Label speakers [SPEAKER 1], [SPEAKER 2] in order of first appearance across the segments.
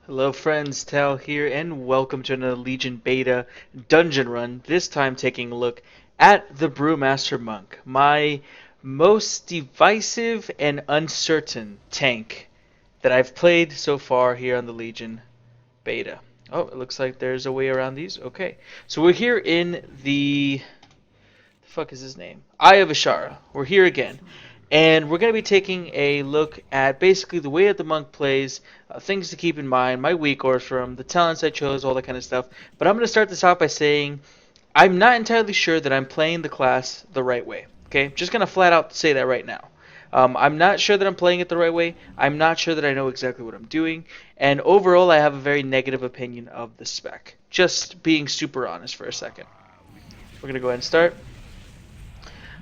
[SPEAKER 1] Hello friends, Tal here, and welcome to another Legion Beta dungeon run, this time taking a look at the Brewmaster Monk, my most divisive and uncertain tank that I've played so far here on the Legion Beta. Oh, it looks like there's a way around these. Okay, so we're here in the fuck is his name? Eye of Ashara. We're here again. And we're going to be taking a look at basically the way that the monk plays, things to keep in mind, my weak ores from, the talents I chose, all that kind of stuff. But I'm going to start this off by saying I'm not entirely sure that I'm playing the class the right way. Okay? Just going to flat out say that right now. I'm not sure that I'm playing it the right way. I'm not sure that I know exactly what I'm doing. And overall, I have a very negative opinion of the spec. Just being super honest for a second. We're going to go ahead and start.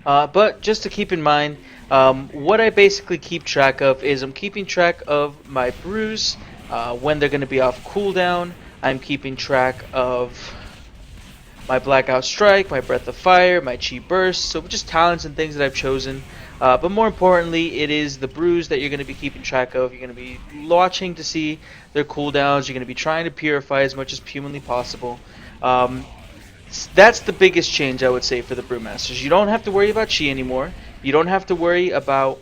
[SPEAKER 1] But just to keep in mind, what I basically keep track of is I'm keeping track of my brews, when they're going to be off cooldown. I'm keeping track of my Blackout Strike, my Breath of Fire, my Chi Burst, so just talents and things that I've chosen. But more importantly, it is the brews that you're going to be keeping track of. You're going to be watching to see their cooldowns. You're going to be trying to purify as much as humanly possible. That's the biggest change I would say for the Brewmasters. You don't have to worry about Chi anymore. You don't have to worry about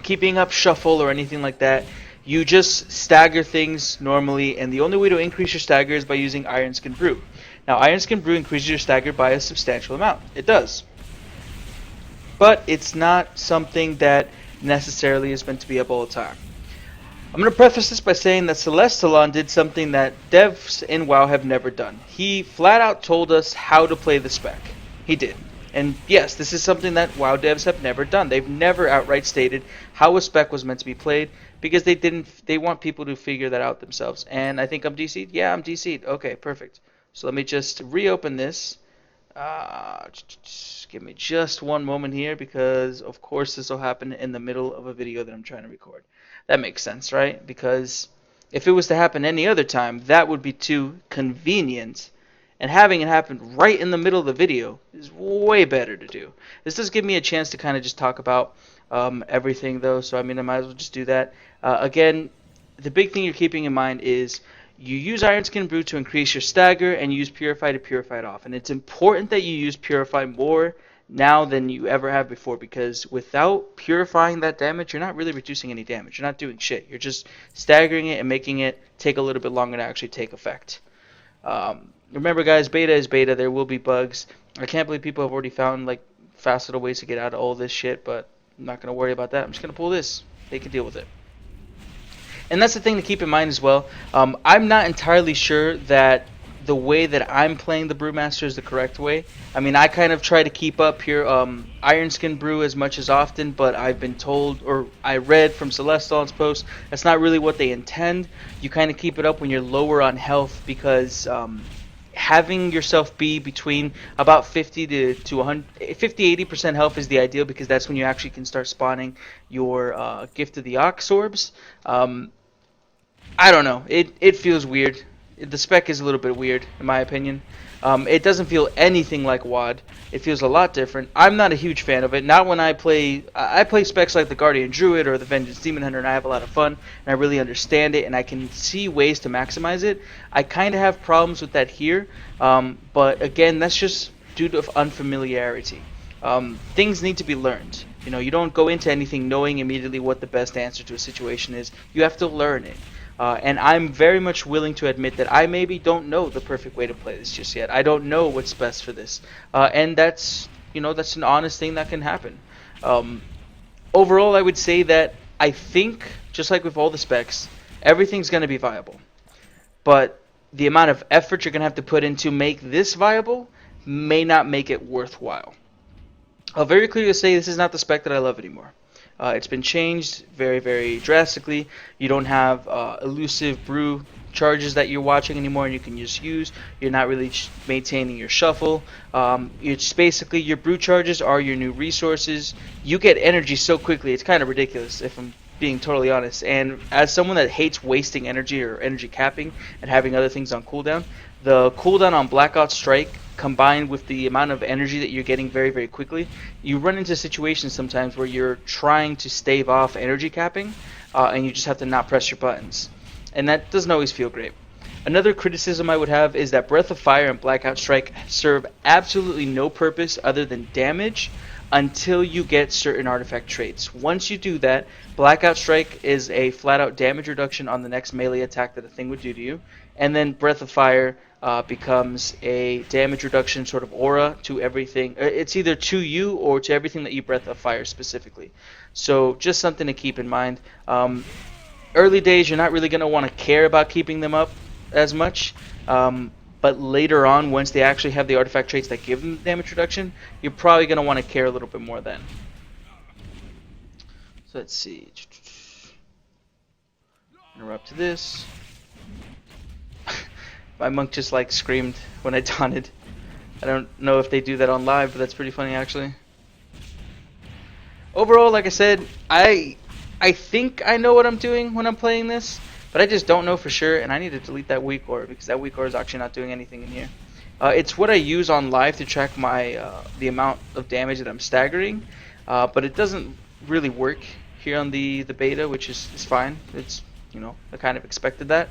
[SPEAKER 1] keeping up shuffle or anything like that. You just stagger things normally, and the only way to increase your stagger is by using Iron Skin Brew. Now, Iron Skin Brew increases your stagger by a substantial amount. It does. But it's not something that necessarily is meant to be up all the time. I'm going to preface this by saying that Celestalon did something that devs in WoW have never done. He flat out told us how to play the spec. He did. And yes, this is something that WoW devs have never done. They've never outright stated how a spec was meant to be played because they want people to figure that out themselves. And I think I'm DC'd? Yeah, I'm DC'd. Okay, perfect. So let me just reopen this. Just give me just one moment here because of course this will happen in the middle of a video that I'm trying to record. That makes sense, right? Because if it was to happen any other time, that would be too convenient. And having it happen right in the middle of the video is way better to do. This does give me a chance to kind of just talk about everything, though. So, I mean, I might as well just do that. Again, the big thing you're keeping in mind is you use Iron Skin Brew to increase your stagger, and you use Purify to purify it off. And it's important that you use Purify more now than you ever have before, because without purifying that damage, you're not really reducing any damage. You're not doing shit. You're just staggering it and making it take a little bit longer to actually take effect. Remember, guys, beta is beta. There will be bugs. I can't believe people have already found like fast little ways to get out of all this shit, but I'm not going to worry about that. I'm just going to pull this. They can deal with it. And that's the thing to keep in mind as well. I'm not entirely sure that the way that I'm playing the Brewmaster is the correct way. I mean, I kind of try to keep up here Iron Skin Brew as much as often, but I've been told, or I read from Celestal's post, that's not really what they intend. You kind of keep it up when you're lower on health because having yourself be between about 50 to 100, 50-80% health is the ideal because that's when you actually can start spawning your Gift of the Ox orbs. I don't know. It feels weird. The spec is a little bit weird, in my opinion. It doesn't feel anything like WoD. It feels a lot different. I'm not a huge fan of it. Not when I play specs like the Guardian Druid or the Vengeance Demon Hunter, and I have a lot of fun, and I really understand it, and I can see ways to maximize it. I kind of have problems with that here, but again, that's just due to unfamiliarity. Things need to be learned. You know, you don't go into anything knowing immediately what the best answer to a situation is. You have to learn it. And I'm very much willing to admit that I maybe don't know the perfect way to play this just yet. I don't know what's best for this. And that's an honest thing that can happen. Overall, I would say that I think, just like with all the specs, everything's going to be viable. But the amount of effort you're going to have to put in to make this viable may not make it worthwhile. I'll very clearly say this is not the spec that I love anymore. It's been changed very, very drastically. You don't have elusive brew charges that you're watching anymore and you can just use. You're not really maintaining your shuffle. It's basically your brew charges are your new resources. You get energy so quickly, it's kind of ridiculous if I'm being totally honest. And as someone that hates wasting energy or energy capping and having other things on cooldown, the cooldown on Blackout Strike combined with the amount of energy that you're getting very, very quickly, you run into situations sometimes where you're trying to stave off energy capping and you just have to not press your buttons. and that doesn't always feel great. Another criticism I would have is that Breath of Fire and Blackout Strike serve absolutely no purpose other than damage until you get certain artifact traits. Once you do that, Blackout Strike is a flat-out damage reduction on the next melee attack that a thing would do to you, and then Breath of Fire becomes a damage reduction sort of aura to everything. It's either to you or to everything that you Breath of Fire specifically. So just something to keep in mind. Early days, you're not really going to want to care about keeping them up as much, but later on, once they actually have the artifact traits that give them damage reduction, you're probably going to want to care a little bit more then. So let's see. Interrupt to this. My monk just like screamed when I taunted. I don't know if they do that on live, but that's pretty funny actually. Overall, like I said, I think I know what I'm doing when I'm playing this, but I just don't know for sure, and I need to delete that weak ore because that weak ore is actually not doing anything in here. It's what I use on live to track my the amount of damage that I'm staggering, but it doesn't really work here on the beta, which is fine. It's, you know, I kind of expected that.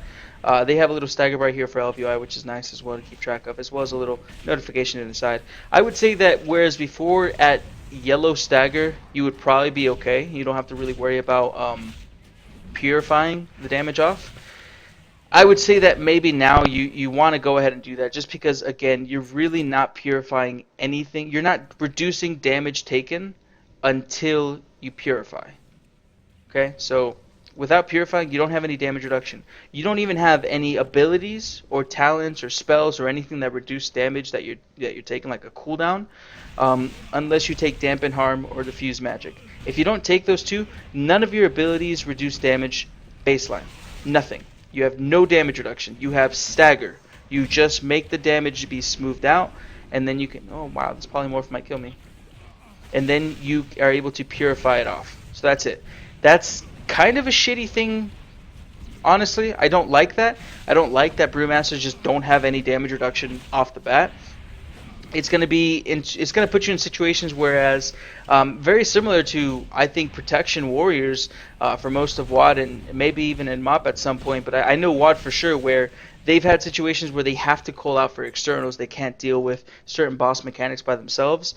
[SPEAKER 1] They have a little stagger right here for LVI, which is nice as well to keep track of, as well as a little notification to the side. I would say that whereas before at yellow stagger, you would probably be okay. You don't have to really worry about purifying the damage off. I would say that maybe now you want to go ahead and do that, just because, again, you're really not purifying anything. You're not reducing damage taken until you purify. Okay, so without purifying, you don't have any damage reduction. You don't even have any abilities or talents or spells or anything that reduce damage that you're taking, like a cooldown, unless you take Dampen Harm or Diffuse Magic. If you don't take those two, none of your abilities reduce damage baseline. Nothing. You have no damage reduction. You have stagger. You just make the damage be smoothed out, and then you can... Oh, wow, this polymorph might kill me. And then you are able to purify it off. So that's it. That's kind of a shitty thing, honestly. I don't like that. I don't like that Brewmasters just don't have any damage reduction off the bat. It's going to put you in situations whereas very similar to, I think, Protection Warriors for most of WoD and maybe even in MoP at some point, but I know WoD for sure where they've had situations where they have to call out for externals. They can't deal with certain boss mechanics by themselves,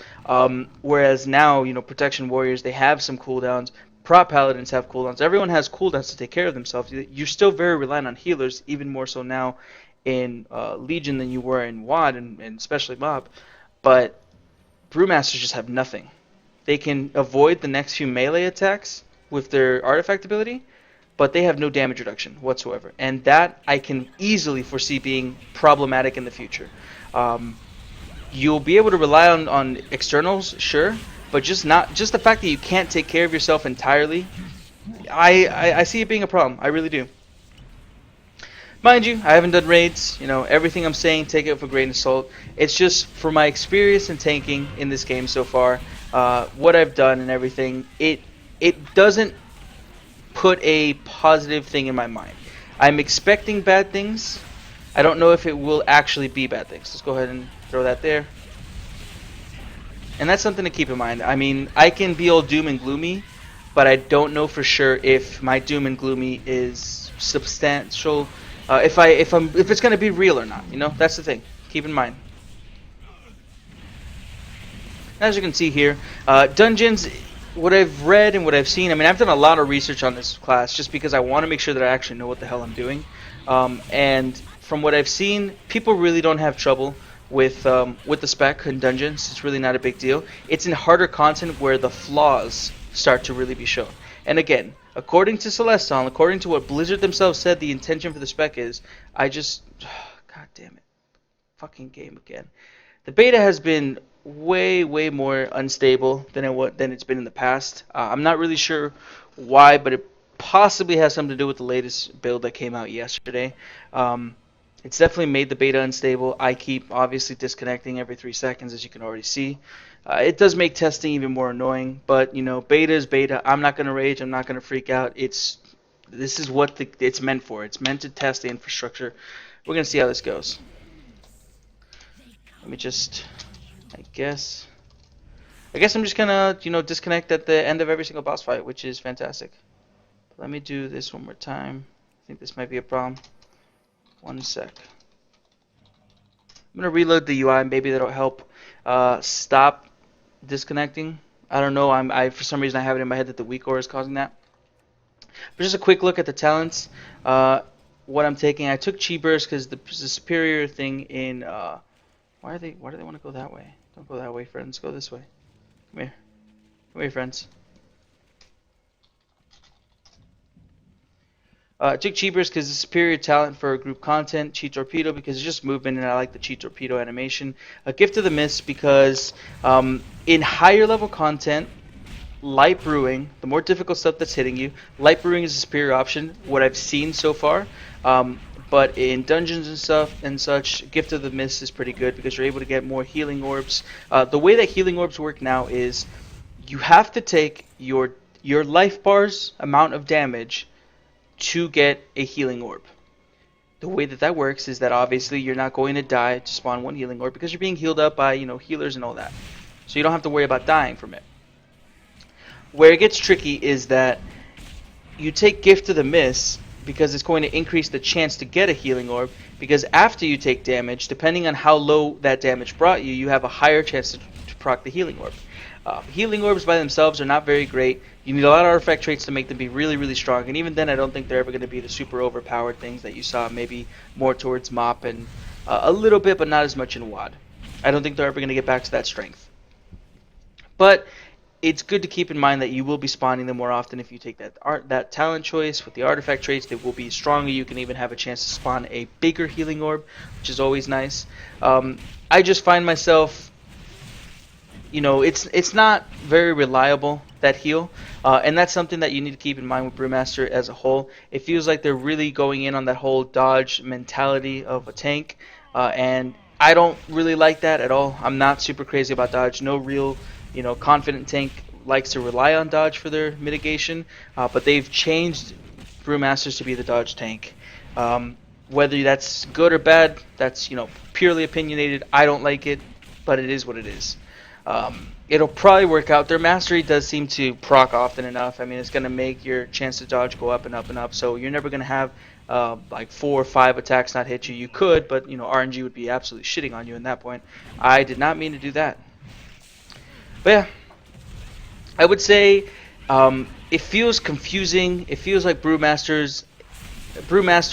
[SPEAKER 1] whereas now, you know, Protection Warriors, they have some cooldowns. Prop Paladins have cooldowns. Everyone has cooldowns to take care of themselves. You're still very reliant on healers, even more so now in Legion than you were in WoD and especially MoB. But Brewmasters just have nothing. They can avoid the next few melee attacks with their artifact ability, but they have no damage reduction whatsoever. And that I can easily foresee being problematic in the future. You'll be able to rely on externals, sure, but just the fact that you can't take care of yourself entirely, I see it being a problem. I really do. Mind you, I haven't done raids. You know, everything I'm saying, take it with a grain of salt. It's just for my experience in tanking in this game so far, what I've done and everything. It doesn't put a positive thing in my mind. I'm expecting bad things. I don't know if it will actually be bad things. Let's go ahead and throw that there. And that's something to keep in mind. I mean, I can be all doom and gloomy, but I don't know for sure if my doom and gloomy is substantial. If it's gonna be real or not, you know, that's the thing. Keep in mind. As you can see here, dungeons. What I've read and what I've seen. I mean, I've done a lot of research on this class just because I want to make sure that I actually know what the hell I'm doing. And from what I've seen, people really don't have trouble with the spec in dungeons. It's really not a big deal. It's in harder content where the flaws start to really be shown. And again, according to Celestion, according to what Blizzard themselves said the intention for the spec is, God damn it. Fucking game again. The beta has been way more unstable than it's been in the past. I'm not really sure why, but it possibly has something to do with the latest build that came out yesterday. It's definitely made the beta unstable. I keep obviously disconnecting every 3 seconds, as you can already see. It does make testing even more annoying, but you know, beta is beta. I'm not going to rage. I'm not going to freak out. This is what it's meant for. It's meant to test the infrastructure. We're going to see how this goes. Let me just, I guess I'm just going to, you know, disconnect at the end of every single boss fight, which is fantastic. Let me do this one more time. think this might be a problem. 1 sec. I'm gonna reload the UI. Maybe that'll help stop disconnecting. I don't know. I for some reason I have it in my head that the weak aura is causing that. But just a quick look at the talents. What I'm taking, I took Chi Burst because the superior thing in. Why do they want to go that way? Don't go that way, friends. Go this way. Come here. Come here, friends. I took Chi Burst because it's superior talent for group content. Chi Torpedo because it's just movement and I like the Chi Torpedo animation. A Gift of the Mist because in higher level content, light brewing, the more difficult stuff that's hitting you, light brewing is a superior option, what I've seen so far. But in dungeons and stuff and such, Gift of the Mist is pretty good because you're able to get more healing orbs. The way that healing orbs work now is you have to take your life bar's amount of damage to get a healing orb. The way that works is that obviously you're not going to die to spawn one healing orb because you're being healed up by, healers and all that. So you don't have to worry about dying from it. Where it gets tricky is that you take Gift of the Mist because it's going to increase the chance to get a healing orb, because after you take damage, depending on how low that damage brought you, you have a higher chance to proc the healing orb. Healing orbs by themselves are not very great. You need a lot of artifact traits to make them be really, really strong, and even then I don't think they're ever going to be the super overpowered things that you saw maybe more towards Mop and a little bit, but not as much in WoD. I don't think they're ever going to get back to that strength. But it's good to keep in mind that you will be spawning them more often if you take that talent choice with the artifact traits. They will be stronger. You can even have a chance to spawn a bigger healing orb, which is always nice. I just find myself, it's not very reliable, that heal, and that's something that you need to keep in mind with Brewmaster as a whole. It feels like they're really going in on that whole dodge mentality of a tank, and I don't really like that at all. I'm not super crazy about dodge. No real confident tank likes to rely on dodge for their mitigation, but they've changed Brewmasters to be the dodge tank. Whether that's good or bad, that's purely opinionated. I don't like it, but it is what it is. It'll probably work out. Their mastery does seem to proc often enough. I mean, it's going to make your chance to dodge go up and up and up, so you're never going to have like 4 or 5 attacks not hit you. You could, but RNG would be absolutely shitting on you in that point. I did not mean to do that. But yeah, I would say it feels confusing. It feels like Brewmaster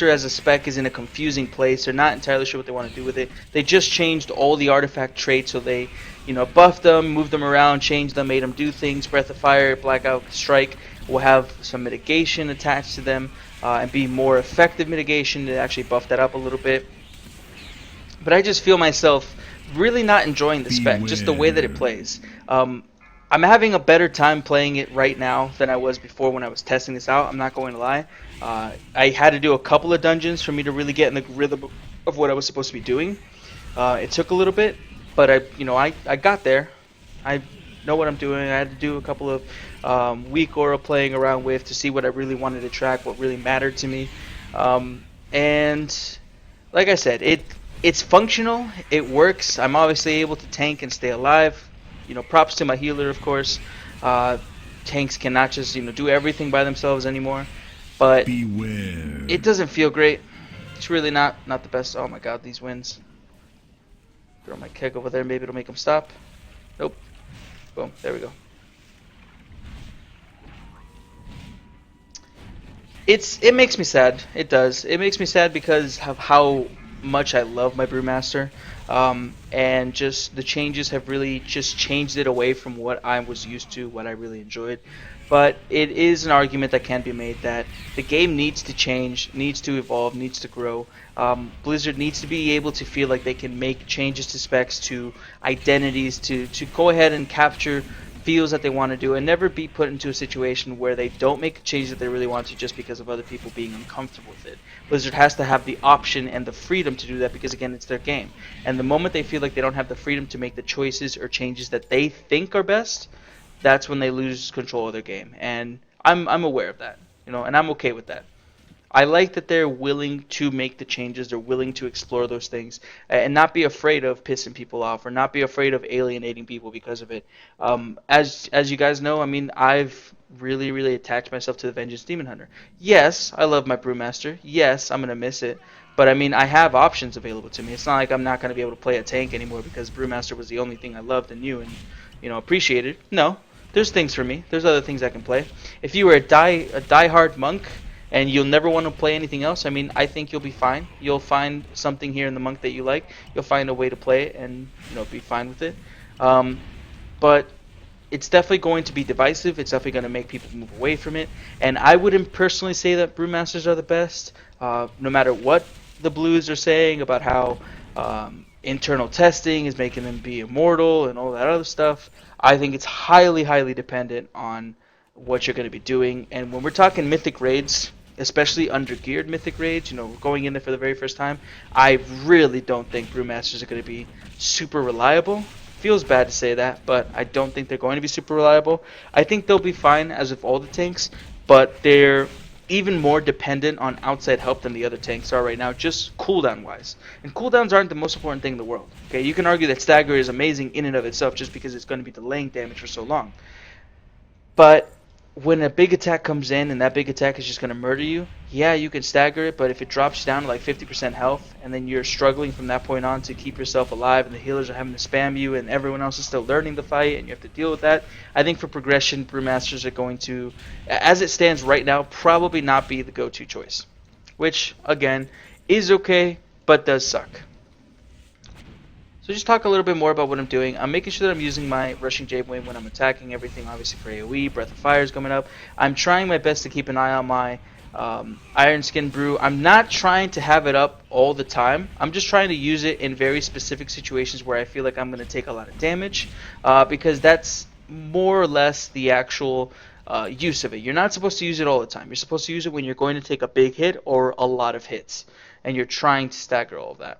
[SPEAKER 1] as a spec is in a confusing place. They're not entirely sure what they want to do with it. They just changed all the artifact traits, so they buffed them, moved them around, changed them, made them do things. Breath of Fire, Blackout Strike will have some mitigation attached to them and be more effective mitigation. They actually buffed that up a little bit. But I just feel myself really not enjoying the spec, just the way that it plays. I'm having a better time playing it right now than I was before when I was testing this out. I'm not going to lie. I had to do a couple of dungeons for me to really get in the rhythm of what I was supposed to be doing. It took a little bit, but I got there. I know what I'm doing. I had to do a couple of weak aura playing around with to see what I really wanted to track, what really mattered to me. And like I said, it's functional. It works. I'm obviously able to tank and stay alive. Props to my healer, of course. Tanks cannot just do everything by themselves anymore. But beware. It doesn't feel great. It's really not the best. Oh my god, these winds. Throw my keg over there. Maybe it'll make them stop. Nope. Boom. There we go. It makes me sad. It does. It makes me sad because of how much I love my Brewmaster. And just the changes have really just changed it away from what I was used to, what I really enjoyed. But it is an argument that can be made that the game needs to change, needs to evolve, needs to grow. Blizzard needs to be able to feel like they can make changes to specs, to identities, to go ahead and capture feels that they want to do, and never be put into a situation where they don't make a change that they really want to just because of other people being uncomfortable with it. Blizzard has to have the option and the freedom to do that because, again, it's their game. And the moment they feel like they don't have the freedom to make the choices or changes that they think are best, that's when they lose control of their game. And I'm aware of that, and I'm okay with that. I like that they're willing to make the changes, they're willing to explore those things, and not be afraid of pissing people off or not be afraid of alienating people because of it. As you guys know, I mean, I've really attached myself to the Vengeance Demon Hunter. Yes, I love my Brewmaster. Yes, I'm gonna miss it. But I mean, I have options available to me. It's not like I'm not gonna be able to play a tank anymore because Brewmaster was the only thing I loved and knew and appreciated. No, there's things for me. There's other things I can play. If you were a diehard monk and you'll never want to play anything else, I mean, I think you'll be fine. You'll find something here in the monk that you like. You'll find a way to play it and be fine with it. But it's definitely going to be divisive. It's definitely going to make people move away from it. And I wouldn't personally say that Brewmasters are the best, no matter what the Blues are saying about how internal testing is making them be immortal and all that other stuff. I think it's highly dependent on what you're going to be doing. And when we're talking mythic raids, especially undergeared mythic raids, going in there for the very first time, I really don't think Brewmasters are going to be super reliable. Feels bad to say that, but I don't think they're going to be super reliable. I think they'll be fine as with all the tanks, but they're even more dependent on outside help than the other tanks are right now, just cooldown wise. And cooldowns aren't the most important thing in the world. Okay, you can argue that Stagger is amazing in and of itself just because it's going to be delaying damage for so long. But when a big attack comes in and that big attack is just going to murder you, yeah, you can stagger it, but if it drops you down to like 50% health and then you're struggling from that point on to keep yourself alive and the healers are having to spam you and everyone else is still learning the fight and you have to deal with that, I think for progression, Brewmasters are going to, as it stands right now, probably not be the go-to choice. Which, again, is okay, but does suck. So just talk a little bit more about what I'm doing. I'm making sure that I'm using my Rushing Jade Wing when I'm attacking everything, obviously for AoE. Breath of Fire is coming up. I'm trying my best to keep an eye on my Iron Skin Brew. I'm not trying to have it up all the time. I'm just trying to use it in very specific situations where I feel like I'm going to take a lot of damage because that's more or less the actual use of it. You're not supposed to use it all the time. You're supposed to use it when you're going to take a big hit or a lot of hits, and you're trying to stagger all of that.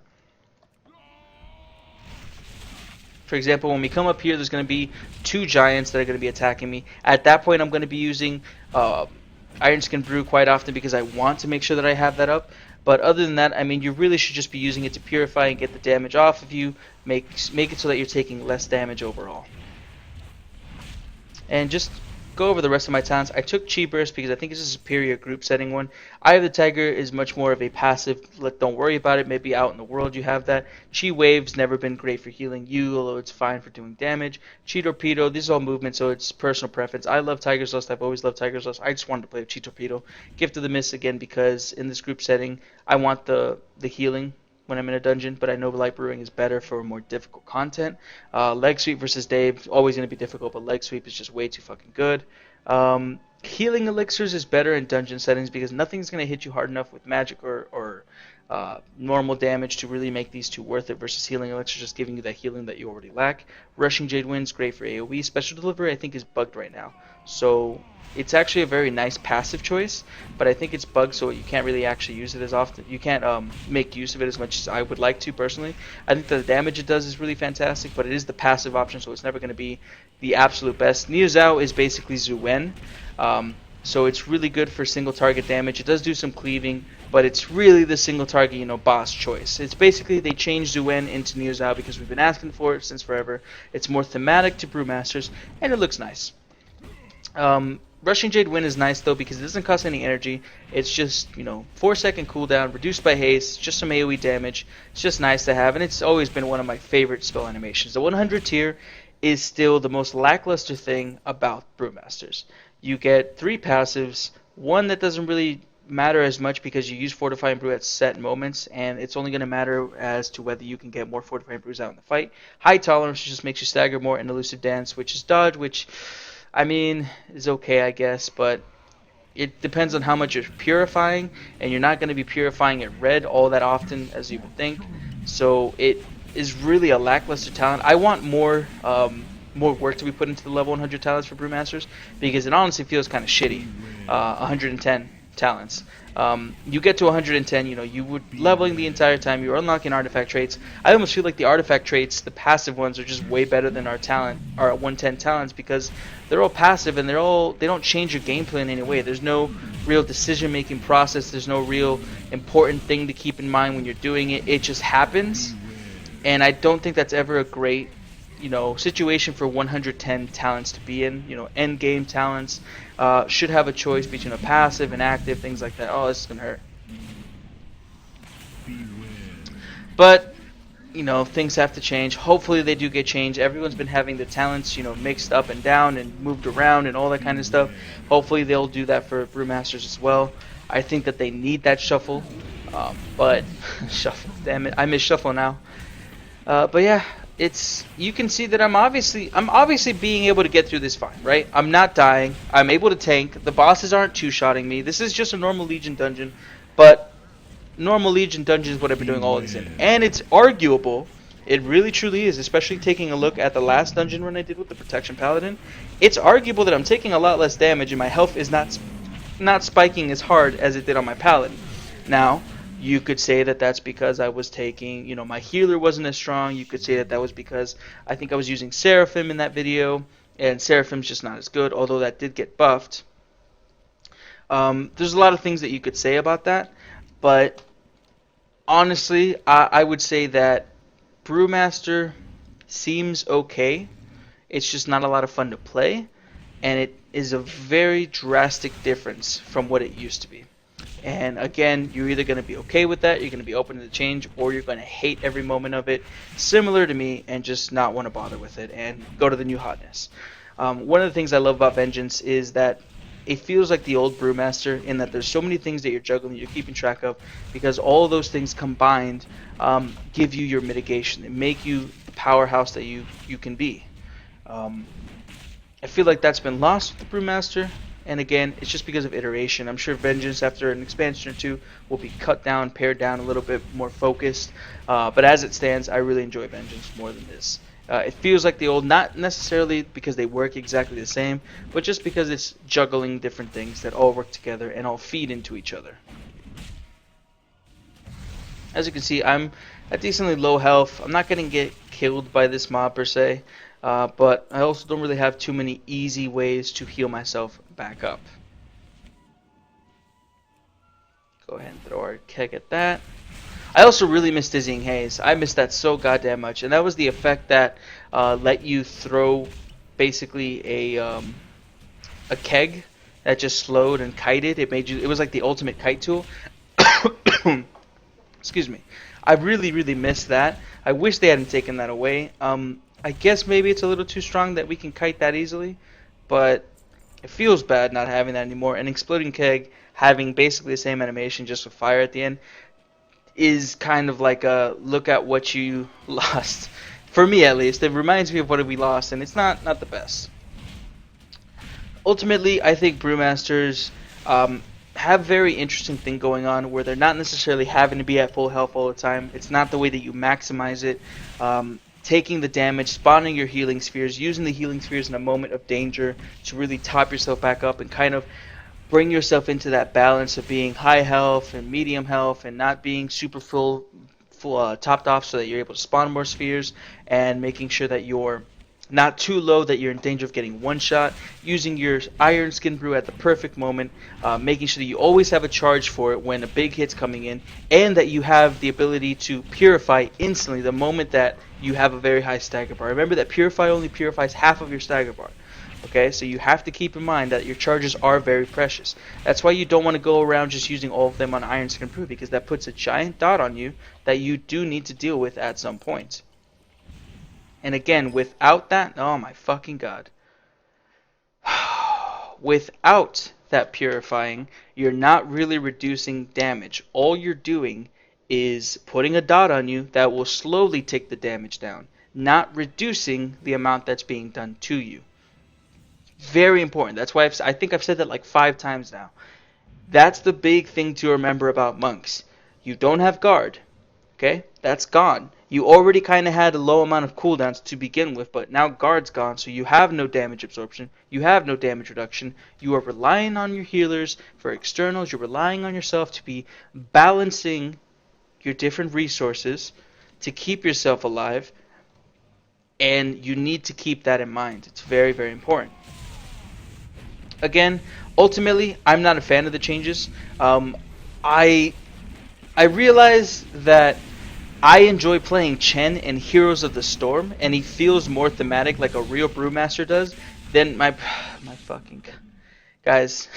[SPEAKER 1] For example, when we come up here, there's going to be 2 giants that are going to be attacking me. At that point, I'm going to be using Iron Skin Brew quite often because I want to make sure that I have that up. But other than that, I mean, you really should just be using it to purify and get the damage off of you, make it so that you're taking less damage overall. And just go over the rest of my talents. I took Chi Burst because I think it's a superior group setting one. Eye of the Tiger is much more of a passive, don't worry about it, maybe out in the world you have that. Chi Wave's never been great for healing you, although it's fine for doing damage. Chi Torpedo, these are all movement, so it's personal preference. I love Tiger's Lust, I've always loved Tiger's Lust. I just wanted to play with Chi Torpedo. Gift of the Mist again because in this group setting, I want the healing when I'm in a dungeon, but I know light brewing is better for more difficult content. Leg sweep versus Dave, always going to be difficult, but leg sweep is just way too fucking good. Healing elixirs is better in dungeon settings because nothing's going to hit you hard enough with magic or normal damage to really make these two worth it versus healing elixirs just giving you that healing that you already lack. Rushing Jade Wind's great for AoE. Special Delivery I think is bugged right now, so it's actually a very nice passive choice, but I think it's bugged so you can't really actually use it as often. You can't make use of it as much as I would like to personally. I think the damage it does is really fantastic, but it is the passive option, so it's never going to be the absolute best. Neo Zhao is basically Zuen, so it's really good for single target damage. It does do some cleaving, but it's really the single target, boss choice. It's basically they changed Zuen into Neo Zhao because we've been asking for it since forever. It's more thematic to Brewmasters, and it looks nice. Rushing Jade Wind is nice though because it doesn't cost any energy. It's just 4-second cooldown, reduced by haste, just some AoE damage. It's just nice to have, and it's always been one of my favorite spell animations. The 100 tier is still the most lackluster thing about Brewmasters. You get 3 passives, one that doesn't really matter as much because you use Fortifying Brew at set moments, and it's only going to matter as to whether you can get more Fortifying Brews out in the fight. High Tolerance just makes you stagger more, and Elusive Dance, which is dodge, which I mean, is okay, I guess, but it depends on how much you're purifying, and you're not going to be purifying it red all that often as you would think. So it is really a lackluster talent. I want more work to be put into the level 100 talents for Brewmasters because it honestly feels kind of shitty. 110 talents. You get to 110, you would leveling the entire time, you're unlocking artifact traits. I almost feel like the artifact traits, the passive ones, are just way better than our 110 talents because they're all passive and they don't change your gameplay in any way. There's no real decision making process. There's no real important thing to keep in mind when you're doing it. It just happens. And I don't think that's ever a great, situation for 110 talents to be in. End game talents should have a choice between a passive and active, things like that. Oh, this is gonna hurt. But things have to change. Hopefully they do get changed. Everyone's been having their talents, mixed up and down and moved around and all that kind of stuff. Hopefully they'll do that for Brewmasters as well. I think that they need that shuffle. But shuffle, damn it, I miss shuffle now. But yeah, you can see that I'm obviously being able to get through this fine, right? I'm not dying. I'm able to tank. The bosses aren't two-shotting me. This is just a normal Legion dungeon, but normal Legion dungeon is what I've been doing all of this in. And it's arguable, it really truly is, especially taking a look at the last dungeon run I did with the Protection Paladin. It's arguable that I'm taking a lot less damage and my health is not spiking as hard as it did on my Paladin. Now, you could say that that's because I was taking, my healer wasn't as strong. You could say that that was because I think I was using Seraphim in that video, and Seraphim's just not as good, although that did get buffed. There's a lot of things that you could say about that, but honestly, I would say that Brewmaster seems okay. It's just not a lot of fun to play, and it is a very drastic difference from what it used to be. And again, you're either going to be okay with that, you're going to be open to the change, or you're going to hate every moment of it, similar to me, and just not want to bother with it and go to the new hotness. One of the things I love about Vengeance is that it feels like the old Brewmaster in that there's so many things that you're juggling, you're keeping track of, because all of those things combined give you your mitigation. They make you the powerhouse that you can be. I feel like that's been lost with the Brewmaster. And again, it's just because of iteration. I'm sure Vengeance, after an expansion or two, will be cut down, pared down, a little bit more focused. But as it stands, I really enjoy Vengeance more than this. It feels like the old, not necessarily because they work exactly the same, but just because it's juggling different things that all work together and all feed into each other. As you can see, I'm at decently low health. I'm not going to get killed by this mob per se. But I also don't really have too many easy ways to heal myself back up. Go ahead and throw our keg at that. I also really miss Dizzying Haze. I missed that so goddamn much. And that was the effect that let you throw basically a keg that just slowed and kited. It was like the ultimate kite tool. Excuse me. I really, really missed that. I wish they hadn't taken that away. I guess maybe it's a little too strong that we can kite that easily, but it feels bad not having that anymore. And Exploding Keg having basically the same animation just with fire at the end is kind of like a look at what you lost. For me at least, it reminds me of what we lost, and it's not the best. Ultimately, I think Brewmasters have a very interesting thing going on where they're not necessarily having to be at full health all the time. It's not the way that you maximize it. Taking the damage, spawning your healing spheres, using the healing spheres in a moment of danger to really top yourself back up and kind of bring yourself into that balance of being high health and medium health and not being super full topped off so that you're able to spawn more spheres, and making sure that you're not too low that you're in danger of getting one shot, using your Iron Skin Brew at the perfect moment, making sure that you always have a charge for it when a big hit's coming in, and that you have the ability to purify instantly the moment that you have a very high stagger bar. Remember that Purify only purifies half of your stagger bar. Okay, so you have to keep in mind that your charges are very precious. That's why you don't want to go around just using all of them on Iron Skin Brew, because that puts a giant dot on you that you do need to deal with at some point. And again, without that, oh my fucking god. Without that purifying, you're not really reducing damage. All you're doing is putting a dot on you that will slowly take the damage down, not reducing the amount that's being done to you. Very important. That's why I think I've said that like 5 times now. That's the big thing to remember about monks. You don't have guard. Okay? That's gone. You already kind of had a low amount of cooldowns to begin with, but now guard's gone, so you have no damage absorption, you have no damage reduction, you are relying on your healers for externals, you're relying on yourself to be balancing your different resources to keep yourself alive, and you need to keep that in mind. It's very, very important. again, ultimately, I'm not a fan of the changes. I I realize that I enjoy playing Chen in Heroes of the Storm, and he feels more thematic like a real Brewmaster does than my fucking guys.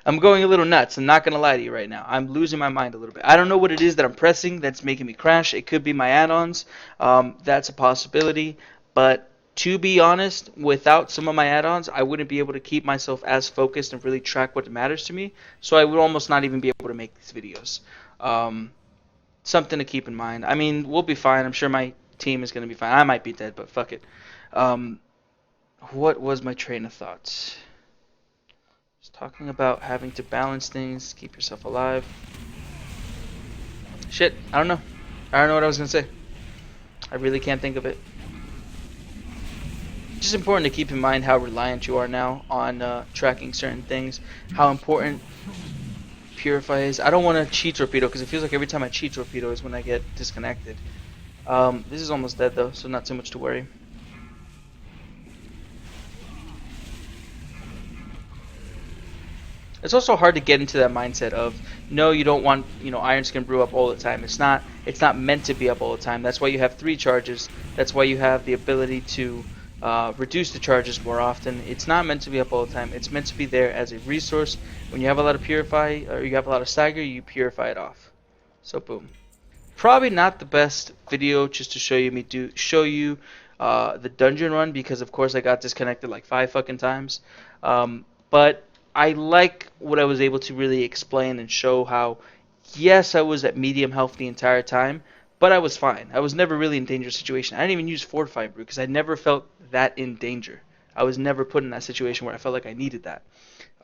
[SPEAKER 1] I'm going a little nuts. I'm not gonna lie to you right now. I'm losing my mind a little bit. I don't know what it is that I'm pressing that's making me crash. It could be my add-ons. That's a possibility. But to be honest, without some of my add-ons, I wouldn't be able to keep myself as focused and really track what matters to me. So I would almost not even be able to make these videos. Um, Something to keep in mind. I mean, we'll be fine. I'm sure my team is gonna be fine. I might be dead, but fuck it. Um, what was my train of thoughts? Just talking about having to balance things, keep yourself alive. Shit, I don't know. I don't know what I was gonna say. I really can't think of it. It's just important to keep in mind how reliant you are now on tracking certain things. How important Purify is. I don't want to cheat torpedo because it feels like every time I cheat torpedo is when I get disconnected. This is almost dead though, so not too much to worry. It's also hard to get into that mindset of no, you don't want Iron Skin Brew up all the time. It's not meant to be up all the time. That's why you have 3 charges. That's why you have the ability to reduce the charges more often. It's not meant to be up all the time. It's meant to be there as a resource. When you have a lot of Purify or you have a lot of Stagger, you purify it off. So boom. Probably not the best video just to show you the dungeon run because of course I got disconnected like 5 fucking times. But I like what I was able to really explain and show how yes I was at medium health the entire time, but I was fine. I was never really in dangerous situation. I didn't even use Fortifying Brew because I never felt that in danger. I was never put in that situation where I felt like I needed that.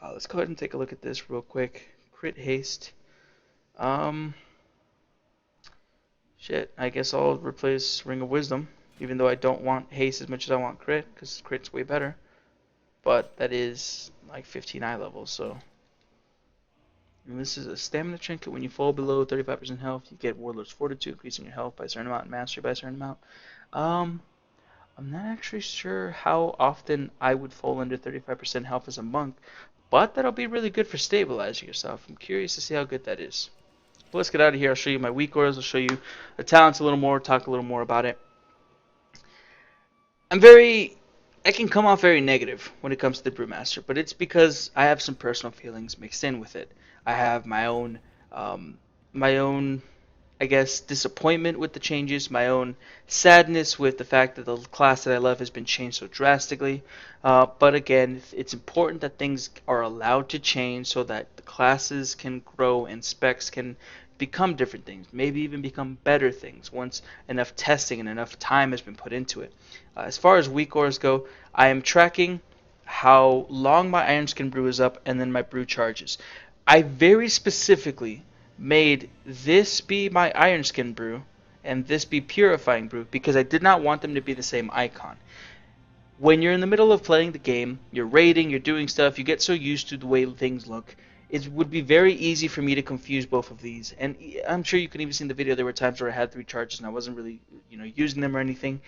[SPEAKER 1] Let's go ahead and take a look at this real quick. Crit haste. Shit, I guess I'll replace Ring of Wisdom, even though I don't want haste as much as I want crit, because crit's way better. But that is like 15 eye levels, so. And this is a stamina trinket. When you fall below 35% health, you get Warlord's Fortitude, increasing your health by a certain amount and mastery by a certain amount. I'm not actually sure how often I would fall under 35% health as a monk, but that'll be really good for stabilizing yourself. I'm curious to see how good that is. But let's get out of here. I'll show you my weak auras. I'll show you the talents a little more, talk a little more about it. I can come off very negative when it comes to the Brewmaster, but it's because I have some personal feelings mixed in with it. I have my own, I guess, disappointment with the changes, my own sadness with the fact that the class that I love has been changed so drastically. But again, it's important that things are allowed to change so that the classes can grow and specs can become different things, maybe even become better things once enough testing and enough time has been put into it. As far as weak auras go, I am tracking how long my Iron Skin Brew is up and then my brew charges. I very specifically made this be my Iron Skin Brew and this be Purifying Brew because I did not want them to be the same icon. When you're in the middle of playing the game, you're raiding, you're doing stuff, you get so used to the way things look, it would be very easy for me to confuse both of these. And I'm sure you can even see in the video there were times where I had 3 charges and I wasn't really, using them or anything.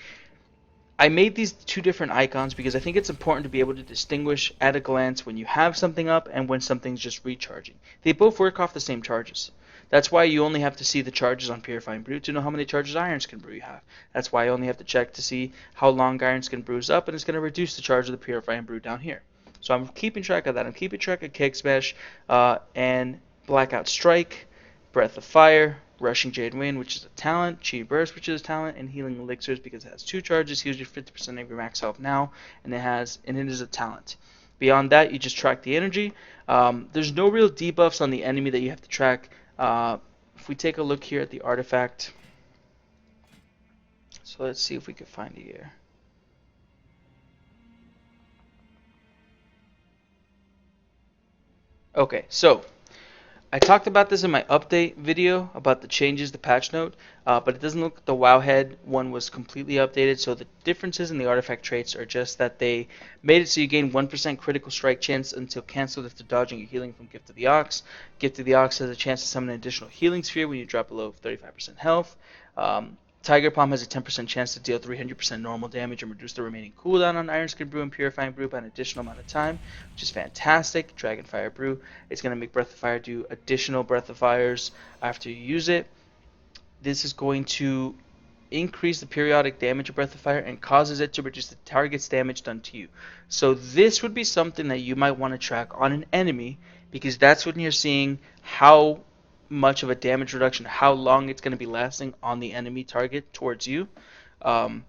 [SPEAKER 1] I made these 2 different icons because I think it's important to be able to distinguish at a glance when you have something up and when something's just recharging. They both work off the same charges. That's why you only have to see the charges on Purifying Brew to know how many charges Iron Skin Brew you have. That's why you only have to check to see how long Iron Skin Brew is up, and it's going to reduce the charge of the Purifying Brew down here. So I'm keeping track of that. I'm keeping track of Cake Smash and Blackout Strike, Breath of Fire, Rushing Jade Wind, which is a talent, Chi Burst, which is a talent, and Healing Elixirs because it has 2 charges, heals you 50% of your max health now, and it is a talent. Beyond that, you just track the energy. There's no real debuffs on the enemy that you have to track. If we take a look here at the artifact, so let's see if we can find it here. Okay, so I talked about this in my update video about the changes, the patch note, but it doesn't look like the Wowhead one was completely updated. So the differences in the artifact traits are just that they made it so you gain 1% critical strike chance until canceled after dodging or healing from Gift of the Ox. Gift of the Ox has a chance to summon an additional healing sphere when you drop below 35% health. Tiger Palm has a 10% chance to deal 300% normal damage and reduce the remaining cooldown on Iron Skin Brew and Purifying Brew by an additional amount of time, which is fantastic. Dragonfire Brew is going to make Breath of Fire do additional Breath of Fires after you use it. This is going to increase the periodic damage of Breath of Fire and causes it to reduce the target's damage done to you. So this would be something that you might want to track on an enemy, because that's when you're seeing how much of a damage reduction, how long it's going to be lasting on the enemy target towards you. As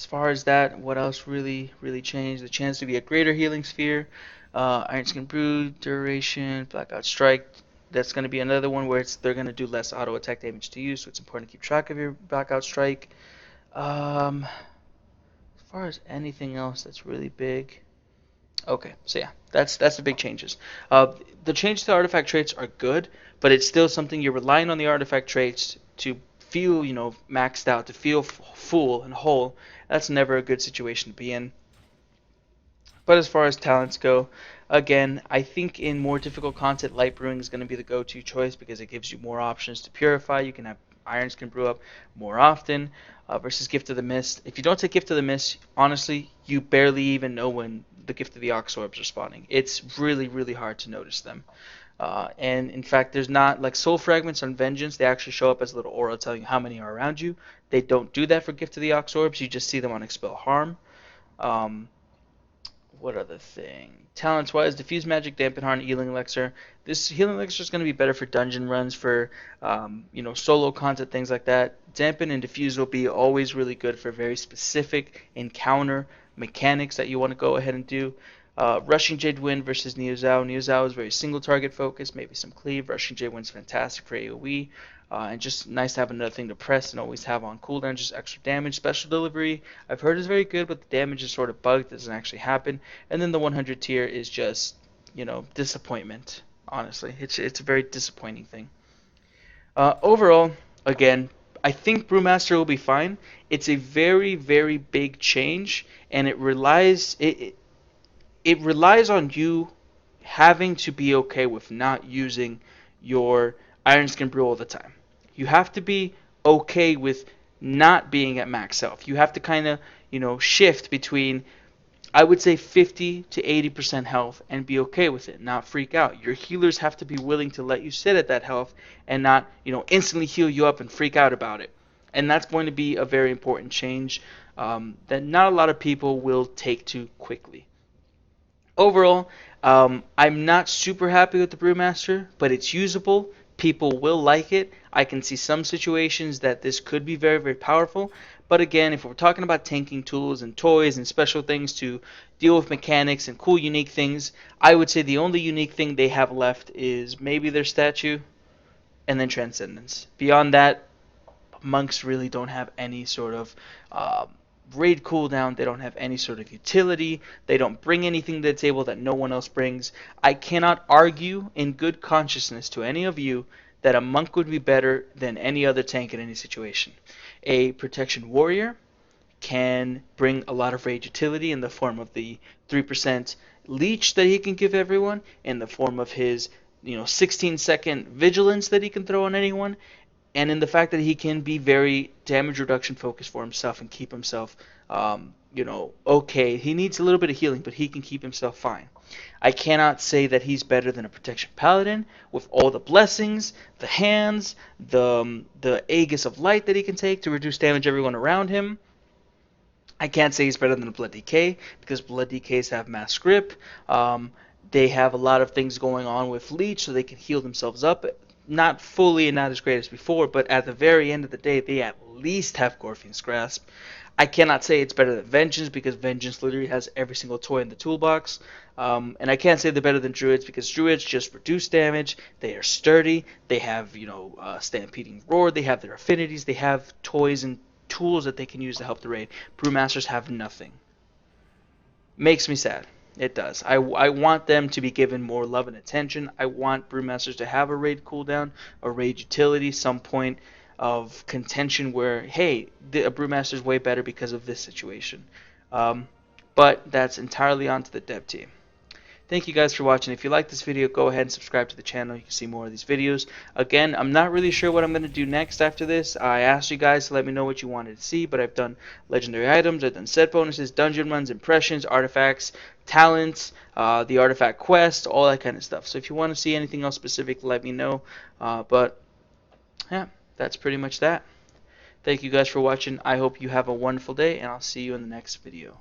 [SPEAKER 1] far as that, what else really changed? The chance to be a greater healing sphere, Iron Skin Brew, duration, Blackout Strike. That's going to be another one where they're going to do less auto attack damage to you, so it's important to keep track of your Blackout Strike. As far as anything else that's really big, okay, so yeah, that's the big changes. The changes to artifact traits are good, but it's still something you're relying on the artifact traits to feel, maxed out, to feel full and whole. That's never a good situation to be in. But as far as talents go, again, I think in more difficult content, light brewing is going to be the go-to choice because it gives you more options to purify. You can have Iron Skin Brew up more often versus Gift of the Mist. If you don't take Gift of the Mist, honestly, you barely even know when the Gift of the Ox Orbs are spawning. It's really hard to notice them. And in fact, there's not, like Soul Fragments on Vengeance, they actually show up as a little aura telling you how many are around you. They don't do that for Gift of the Ox Orbs. You just see them on Expel Harm. What other thing? Talents-wise, Diffuse Magic, Dampen Heart, and Healing Elixir. This Healing Elixir is going to be better for dungeon runs, for solo content, things like that. Dampen and Diffuse will be always really good for very specific encounter mechanics that you want to go ahead and do. Rushing Jade Wind versus Neo Zao. Neo Zao is very single target focused, maybe some cleave. Rushing Jade Wind is fantastic for AoE. And just nice to have another thing to press and always have on cooldown, just extra damage. Special Delivery, I've heard is very good, but the damage is sort of bugged, doesn't actually happen. And then the 100 tier is just, disappointment, honestly. It's a very disappointing thing. Overall, again, I think Brewmaster will be fine. It's a very big change, and it relies on you having to be okay with not using your Iron Skin Brew all the time. You have to be okay with not being at max health. You have to kind of, shift between, I would say, 50 to 80% health and be okay with it, not freak out. Your healers have to be willing to let you sit at that health and not, instantly heal you up and freak out about it. And that's going to be a very important change that not a lot of people will take to quickly. Overall, I'm not super happy with the Brewmaster, but it's usable. People will like it. I can see some situations that this could be very powerful. But again, if we're talking about tanking tools and toys and special things to deal with mechanics and cool unique things, I would say the only unique thing they have left is maybe their statue and then Transcendence. Beyond that, monks really don't have any sort of raid cooldown. They don't have any sort of utility. They don't bring anything to the table that no one else brings. I cannot argue in good consciousness to any of you that a monk would be better than any other tank in any situation. A protection warrior can bring a lot of raid utility in the form of the 3% leech that he can give everyone, in the form of his 16-second vigilance that he can throw on anyone, and in the fact that he can be very damage reduction focused for himself and keep himself, okay. He needs a little bit of healing, but he can keep himself fine. I cannot say that he's better than a protection paladin with all the blessings, the hands, the Aegis of Light that he can take to reduce damage everyone around him. I can't say he's better than a Blood DK because Blood DKs have mass grip. They have a lot of things going on with Leech, so they can heal themselves up. Not fully and not as great as before, but at the very end of the day, they at least have Gorfian's Grasp. I cannot say it's better than Vengeance because Vengeance literally has every single toy in the toolbox. And I can't say they're better than Druids because Druids just reduce damage. They are sturdy. They have, Stampeding Roar. They have their affinities. They have toys and tools that they can use to help the raid. Brewmasters have nothing. Makes me sad. It does. I want them to be given more love and attention. I want Brewmasters to have a raid cooldown, a raid utility, some point of contention where, hey, a Brewmaster is way better because of this situation. But that's entirely on to the dev team. Thank you guys for watching. If you like this video, go ahead and subscribe to the channel. You can see more of these videos. Again, I'm not really sure what I'm going to do next after this. I asked you guys to let me know what you wanted to see, but I've done legendary items, I've done set bonuses, dungeon runs, impressions, artifacts, talents, the artifact quest, all that kind of stuff. So if you want to see anything else specific, let me know. But yeah, that's pretty much that. Thank you guys for watching. I hope you have a wonderful day, and I'll see you in the next video.